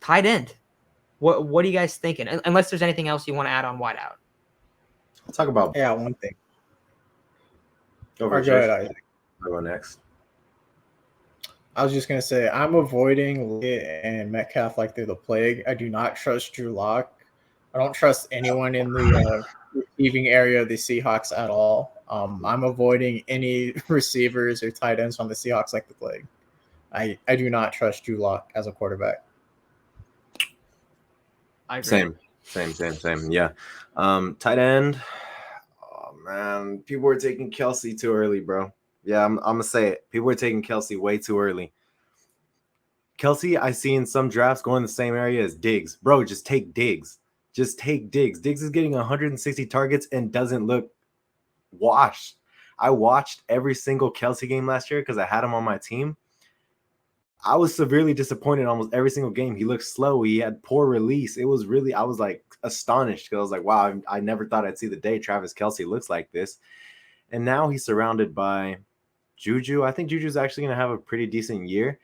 Tight end. What are you guys thinking? Unless there's anything else you want to add on wideout. Let's talk about. Yeah, one thing. Go Or go ahead, Isaac. I'll go next. I was just gonna say I'm avoiding Liggett and Metcalf like they're the plague. I do not trust Drew Lock. I don't trust anyone in the receiving area of the Seahawks at all. I'm avoiding any receivers or tight ends from the Seahawks like the plague. I do not trust Drew Lock as a quarterback. I agree. Same. Yeah. Tight end. Oh man, people were taking Kelsey too early, bro. Yeah, I'm gonna say it. People were taking Kelsey way too early. Kelsey, I see in some drafts going the same area as Diggs. Bro, just take Diggs. Just take Diggs. Diggs is getting 160 targets and doesn't look washed. I watched every single Kelsey game last year because I had him on my team. I was severely disappointed almost every single game. He looked slow. He had poor release. It was really, I was like astonished because I was like, wow, I never thought I'd see the day Travis Kelsey looks like this. And now he's surrounded by Juju. I think Juju's actually going to have a pretty decent year.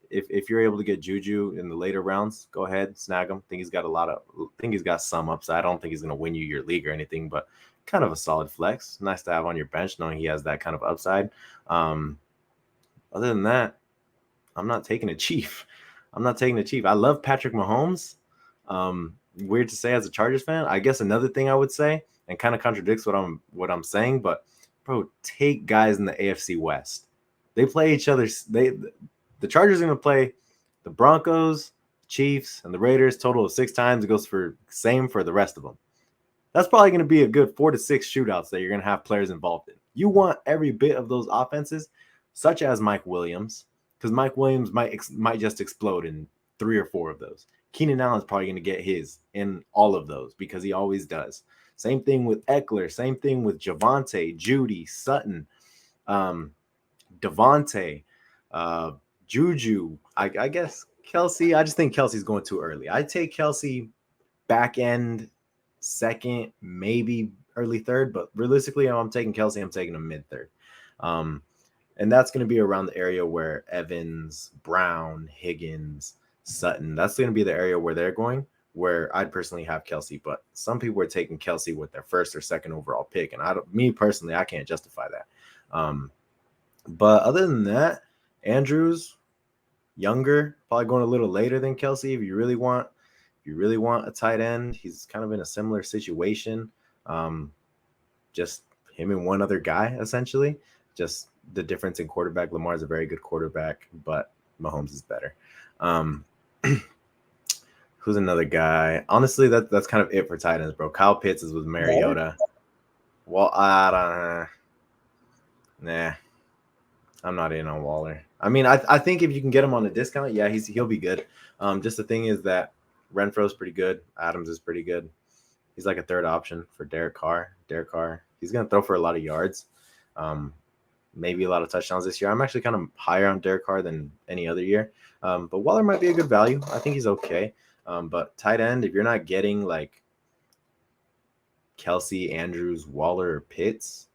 If you're able to get Juju in the later rounds, go ahead, snag him. Think he's got some upside. I don't think he's going to win you your league or anything, but kind of a solid flex. Nice to have on your bench knowing he has that kind of upside. Other than that, I'm not taking a Chief. I love Patrick Mahomes. Weird to say as a Chargers fan. I guess another thing I would say, and kind of contradicts what I'm saying, but bro, take guys in the AFC West. They play each other. The Chargers are going to play the Broncos, Chiefs, and the Raiders total of 6 times. It goes for same for the rest of them. That's probably going to be a good 4 to 6 shootouts that you're going to have players involved in. You want every bit of those offenses, such as Mike Williams, because Mike Williams might just explode in 3 or 4 of those. Keenan Allen's probably going to get his in all of those because he always does. Same thing with Eckler. Same thing with Javonte, Judy, Sutton, Devontae, Juju. I guess Kelsey. I just think Kelsey's going too early. I take Kelsey back end second, maybe early third, but realistically, I'm taking Kelsey. I'm taking him mid third. And that's going to be around the area where Evans, Brown, Higgins, Sutton, that's going to be the area where they're going, where I'd personally have Kelsey. But some people are taking Kelsey with their first or second overall pick. And me personally, I can't justify that. But other than that, Andrews, younger, probably going a little later than Kelsey. If you really want a tight end, he's kind of in a similar situation. Just him and one other guy, essentially. Just the difference in quarterback. Lamar's a very good quarterback, but Mahomes is better. Who's another guy? Honestly, that's kind of it for tight ends, bro. Kyle Pitts is with Mariota. Well, I don't. Nah, I'm not in on Waller. I mean, I think if you can get him on a discount, yeah, he'll be good. Just the thing is that Renfro's pretty good. Adams is pretty good. He's like a third option for Derek Carr. He's gonna throw for a lot of yards. Maybe a lot of touchdowns this year. I'm actually kind of higher on Derek Carr than any other year. But Waller might be a good value. I think he's okay. But tight end, if you're not getting like Kelsey, Andrews, Waller, or Pitts,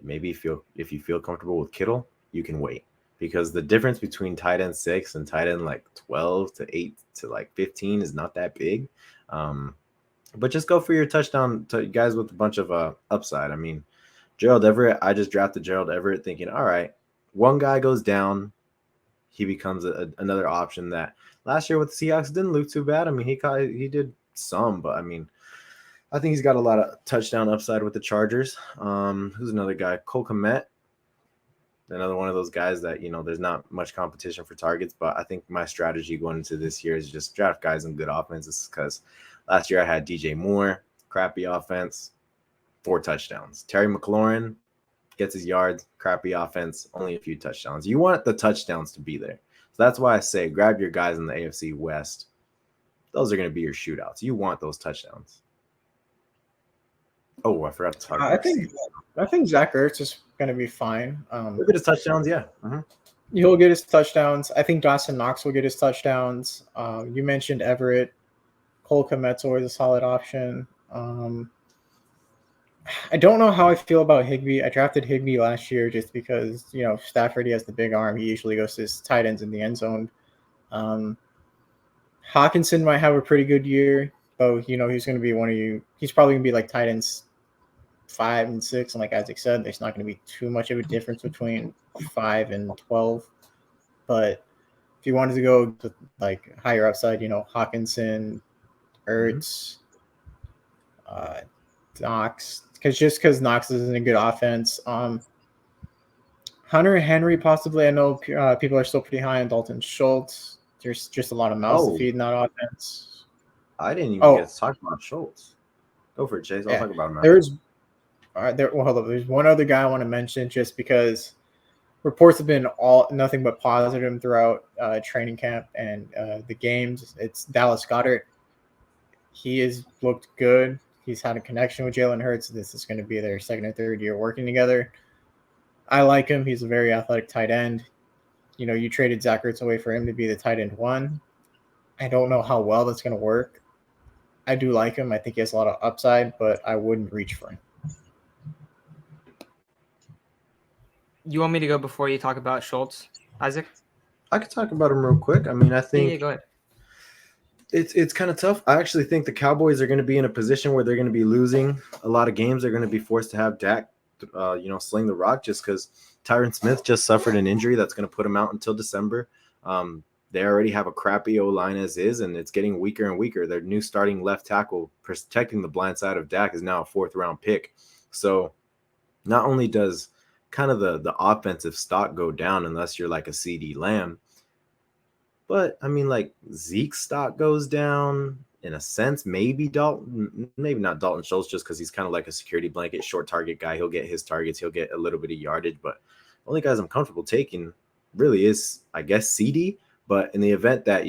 maybe if you feel comfortable with Kittle, you can wait. Because the difference between tight end 6 and tight end like 12 to 8 to like 15 is not that big. But just go for your touchdown to guys with a bunch of upside. I mean, Gerald Everett, I just drafted Gerald Everett thinking, all right, one guy goes down, he becomes another option that last year with the Seahawks didn't look too bad. I mean, he did some, but I mean, I think he's got a lot of touchdown upside with the Chargers. Who's another guy? Cole Kmet, another one of those guys that, there's not much competition for targets, but I think my strategy going into this year is just draft guys in good offenses because last year I had DJ Moore, crappy offense, 4 touchdowns. Terry McLaurin gets his yards, crappy offense, only a few touchdowns. You want the touchdowns to be there. So that's why I say grab your guys in the AFC West. Those are going to be your shootouts. You want those touchdowns. Oh, I forgot to talk about I think Zach Ertz is going to be fine. Look at his touchdowns, yeah. He'll get his touchdowns. I think Dawson Knox will get his touchdowns. You mentioned Everett. Cole Kmet's always a solid option. I don't know how I feel about Higbee. I drafted Higbee last year just because, Stafford, he has the big arm. He usually goes to his tight ends in the end zone. Hawkinson might have a pretty good year, but he's going to be one of you. He's probably going to be like tight ends 5 and 6, and like Isaac said, there's not going to be too much of a difference between 5 and 12. But if you wanted to go to like higher upside, Hawkinson, Ertz, Knox, because Knox is in a good offense. Hunter Henry possibly. I know people are still pretty high on Dalton Schultz. There's just a lot of mouths to feed in that offense. I didn't even get to talk about Schultz. Go for it, Chase. I'll talk about him. Hold up. There's one other guy I want to mention just because reports have been nothing but positive throughout training camp and the games. It's Dallas Goedert. He has looked good. He's had a connection with Jalen Hurts. This is going to be their second or third year working together. I like him. He's a very athletic tight end. You traded Zach Ertz away for him to be the tight end 1. I don't know how well that's going to work. I do like him. I think he has a lot of upside, but I wouldn't reach for him. You want me to go before you talk about Schultz, Isaac? I could talk about him real quick. I mean, I think go ahead. It's kind of tough. I actually think the Cowboys are going to be in a position where they're going to be losing a lot of games. They're going to be forced to have Dak, sling the rock just because Tyron Smith just suffered an injury that's going to put him out until December. They already have a crappy O-line as is, and it's getting weaker and weaker. Their new starting left tackle protecting the blind side of Dak is now a 4th-round pick. So not only does kind of the offensive stock go down unless you're like a CD Lamb, but I mean, like Zeke's stock goes down in a sense. Maybe not Dalton Schultz, just because he's kind of like a security blanket, short target guy. He'll get his targets. He'll get a little bit of yardage. But the only guys I'm comfortable taking really is, I guess, CD. But in the event that,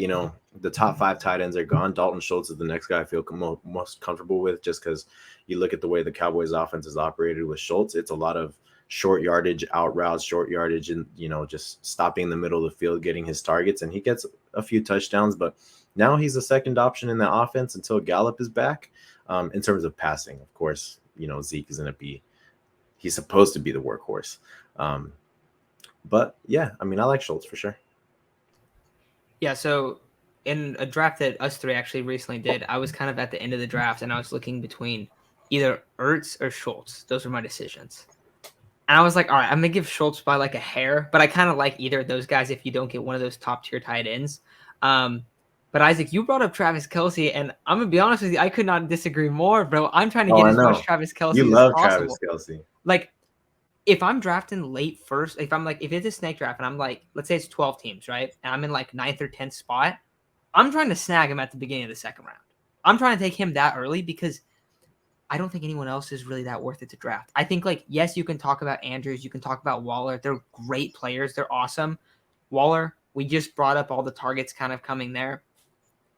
the top 5 tight ends are gone, Dalton Schultz is the next guy I feel most comfortable with, just because you look at the way the Cowboys offense is operated with Schultz. It's a lot of short yardage, out routes, short yardage, and, just stopping in the middle of the field, getting his targets. And he gets a few touchdowns, but now he's a second option in the offense until Gallup is back. In terms of passing, of course, Zeke is going to be, he's supposed to be the workhorse. But yeah, I mean, I like Schultz for sure. Yeah, so in a draft that us 3 actually recently did, I was kind of at the end of the draft, and I was looking between either Ertz or Schultz. Those were my decisions. And I was like, all right, I'm going to give Schultz by like a hair, but I kind of like either of those guys if you don't get one of those top-tier tight ends. But Isaac, you brought up Travis Kelce, and I'm going to be honest with you, I could not disagree more, bro. I'm trying to get as much Travis Kelce as possible. You love Travis Kelce. Like, if I'm drafting late first, if it's a snake draft and I'm like, let's say it's 12 teams, right? And I'm in like 9th or 10th spot, I'm trying to snag him at the beginning of the second round. I'm trying to take him that early because I don't think anyone else is really that worth it to draft. I think, like, yes, you can talk about Andrews. You can talk about Waller. They're great players. They're awesome. Waller, we just brought up all the targets kind of coming there.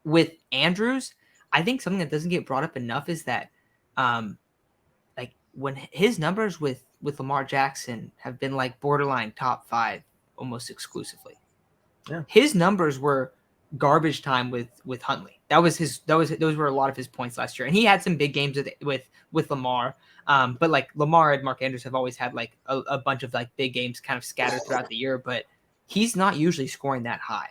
With Andrews, I think something that doesn't get brought up enough is that like when his numbers with Lamar Jackson have been like borderline top 5 almost exclusively. Yeah. His numbers were garbage time with Huntley. Those were a lot of his points last year. And he had some big games with Lamar. But like Lamar and Mark Andrews have always had like a bunch of like big games kind of scattered throughout the year, but he's not usually scoring that high.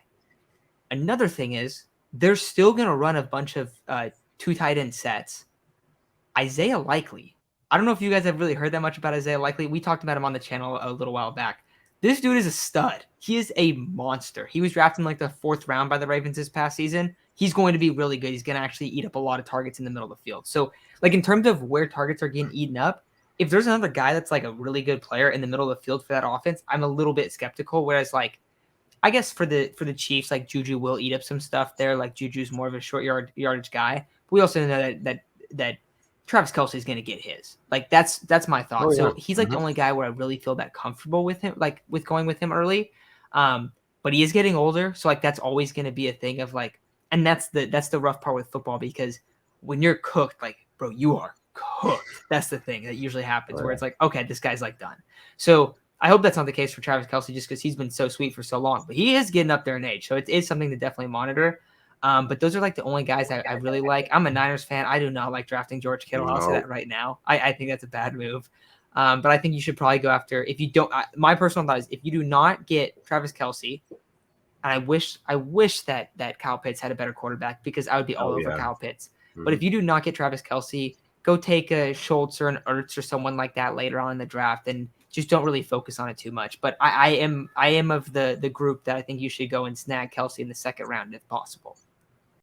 Another thing is they're still going to run a bunch of 2 tight end sets. Isaiah Likely. I don't know if you guys have really heard that much about Isaiah Likely. We talked about him on the channel a little while back. This dude is a stud. He is a monster. He was drafted in like the 4th round by the Ravens this past season. He's going to be really good. He's going to actually eat up a lot of targets in the middle of the field. So like in terms of where targets are getting eaten up, if there's another guy that's like a really good player in the middle of the field for that offense, I'm a little bit skeptical. Whereas like, I guess for the Chiefs, like Juju will eat up some stuff there. Like Juju's more of a short yardage guy. But we also know that Travis Kelce is going to get his. Like that's my thought. Oh, yeah. So he's like the only guy where I really feel that comfortable with him, like with going with him early. But he is getting older, so like that's always going to be a thing of like, and that's the rough part with football because when you're cooked, like bro, you are cooked. That's the thing that usually happens where it's like, okay, this guy's like done. So I hope that's not the case for Travis Kelce just because he's been so sweet for so long. But he is getting up there in age, so it is something to definitely monitor. But those are like the only guys I really like. I'm a Niners fan. I do not like drafting George Kittle. No. I'll say that right now. I think that's a bad move. But I think you should probably go after, if you don't, my personal thought is if you do not get Travis Kelce, And I wish that Kyle Pitts had a better quarterback because I would be all Oh over yeah. Kyle Pitts. But Mhm. if you do not get Travis Kelce, go take a Schultz or an Ertz or someone like that later on in the draft, and just don't really focus on it too much. But I am of the group that I think you should go and snag Kelce in the second round if possible.